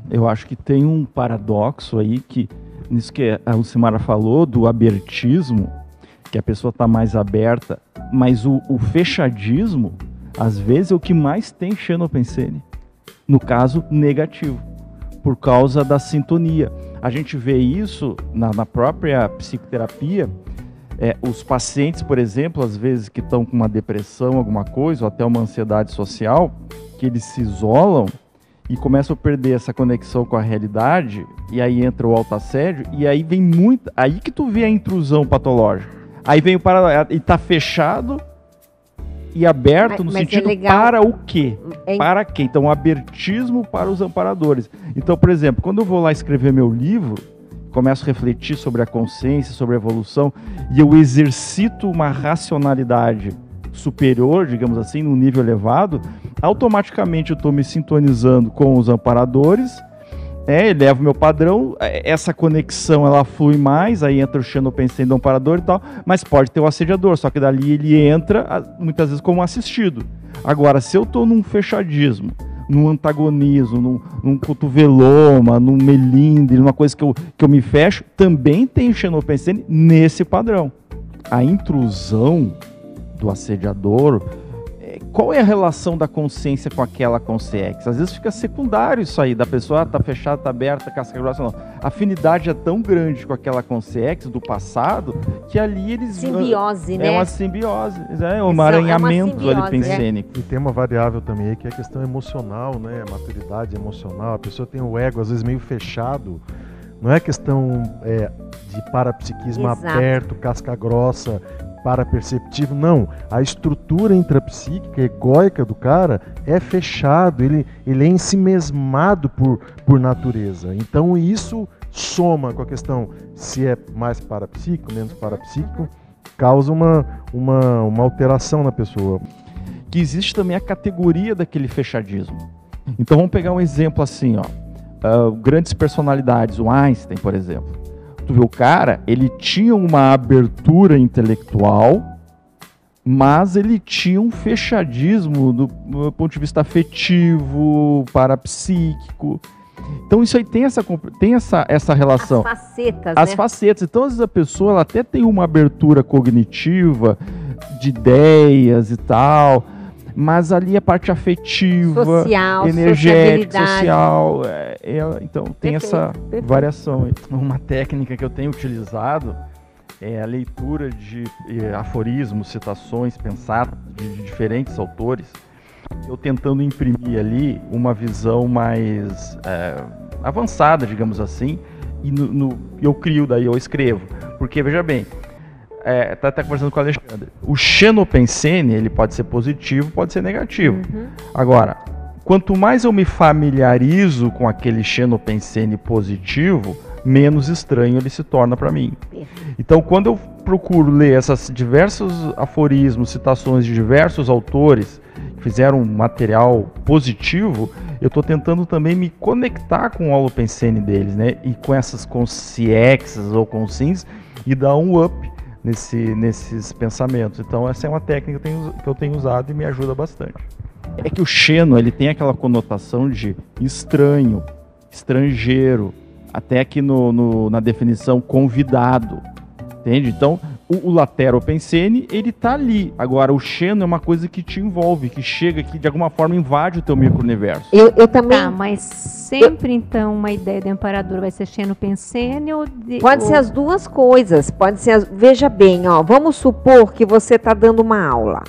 Eu acho que tem um paradoxo aí que, nisso que a Lucimara falou, do abertismo, que a pessoa está mais aberta, mas o fechadismo, às vezes, é o que mais tem xenopensene. No caso, negativo, por causa da sintonia. A gente vê isso na própria psicoterapia. Os pacientes, por exemplo, às vezes que estão com uma depressão, alguma coisa, ou até uma ansiedade social, que eles se isolam e começam a perder essa conexão com a realidade, e aí entra o autoassédio, e aí vem muito... Aí que tu vê a intrusão patológica. Aí vem e tá fechado e aberto no sentido para o quê? Para quê? Então, o abertismo para os amparadores. Então, por exemplo, quando eu vou lá escrever meu livro, começo a refletir sobre a consciência, sobre a evolução, e eu exercito uma racionalidade superior, digamos assim, num nível elevado, automaticamente eu estou me sintonizando com os amparadores, elevo meu padrão, essa conexão ela flui mais, aí entra o xenopensene do amparador e tal, mas pode ter o assediador, só que dali ele entra muitas vezes como assistido. Agora, se eu estou num fechadismo, num antagonismo, num cotoveloma, num melindre, numa coisa que eu me fecho, também tem o xenopensene nesse padrão. A intrusão do assediador, qual é a relação da consciência com aquela consciência? Às vezes fica secundário isso aí, da pessoa tá fechada, tá aberta, casca grossa, não. A afinidade é tão grande com aquela consciência do passado, que ali eles... Simbiose, né? É uma simbiose, um emaranhamento ali pensênico. E tem uma variável também aí, que é a questão emocional, né? A maturidade emocional. A pessoa tem o ego, às vezes, meio fechado. Não é questão de parapsiquismo aberto, casca grossa, paraperceptivo, não. A estrutura intrapsíquica, egóica do cara é fechado, ele é ensimesmado por natureza. Então isso soma com a questão se é mais parapsíquico, menos parapsíquico, causa uma alteração na pessoa. Que existe também a categoria daquele fechadismo. Então vamos pegar um exemplo assim, grandes personalidades, o Einstein, por exemplo. Tu vê o cara, ele tinha uma abertura intelectual, mas ele tinha um fechadismo do ponto de vista afetivo, parapsíquico. Então isso aí tem essa relação. As facetas. Então às vezes a pessoa ela até tem uma abertura cognitiva, de ideias e tal, mas ali a parte afetiva, social, energética, social, então tem essa variação. Uma técnica que eu tenho utilizado é a leitura de aforismos, citações, pensar de diferentes autores, eu tentando imprimir ali uma visão mais avançada, digamos assim, e eu crio, daí eu escrevo, porque veja bem, tá conversando com o Alexandre. O xenopensene, ele pode ser positivo, pode ser negativo. Agora, quanto mais eu me familiarizo com aquele xenopensene positivo, menos estranho ele se torna para mim. Então, quando eu procuro ler esses diversos aforismos, citações de diversos autores que fizeram um material positivo, eu estou tentando também me conectar com o holopensene deles, né? E com essas consciências ou consins, e dar um up nesses pensamentos. Então essa é uma técnica que eu tenho usado e me ajuda bastante. É que o xeno, ele tem aquela conotação de estranho, estrangeiro, até aqui na definição convidado, entende? Então o lateropensene, ele tá ali. Agora o xeno é uma coisa que te envolve, que chega, que de alguma forma invade o teu micro-universo. Eu também... Tá, mas sempre então uma ideia de amparador vai ser xenopensene ou... Pode ser as duas coisas, pode ser... Veja bem, vamos supor que você está dando uma aula.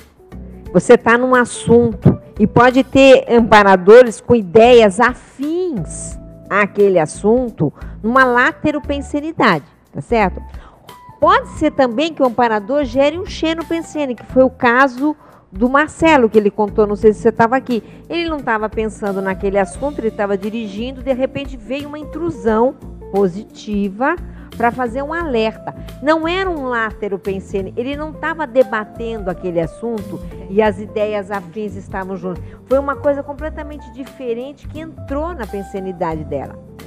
Você está num assunto e pode ter amparadores com ideias afins àquele assunto numa lateropensenidade, tá certo? Pode ser também que o amparador gere um xenopensene, que foi o caso do Marcelo, que ele contou, não sei se você estava aqui. Ele não estava pensando naquele assunto, ele estava dirigindo, de repente veio uma intrusão positiva para fazer um alerta. Não era um lateropensene, ele não estava debatendo aquele assunto e as ideias afins estavam juntas. Foi uma coisa completamente diferente que entrou na pensenidade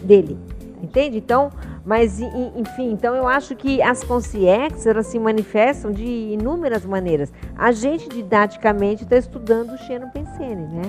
dele. Entende? Então, mas enfim, então eu acho que as consciências, elas se manifestam de inúmeras maneiras. A gente didaticamente está estudando o xenopensene, né?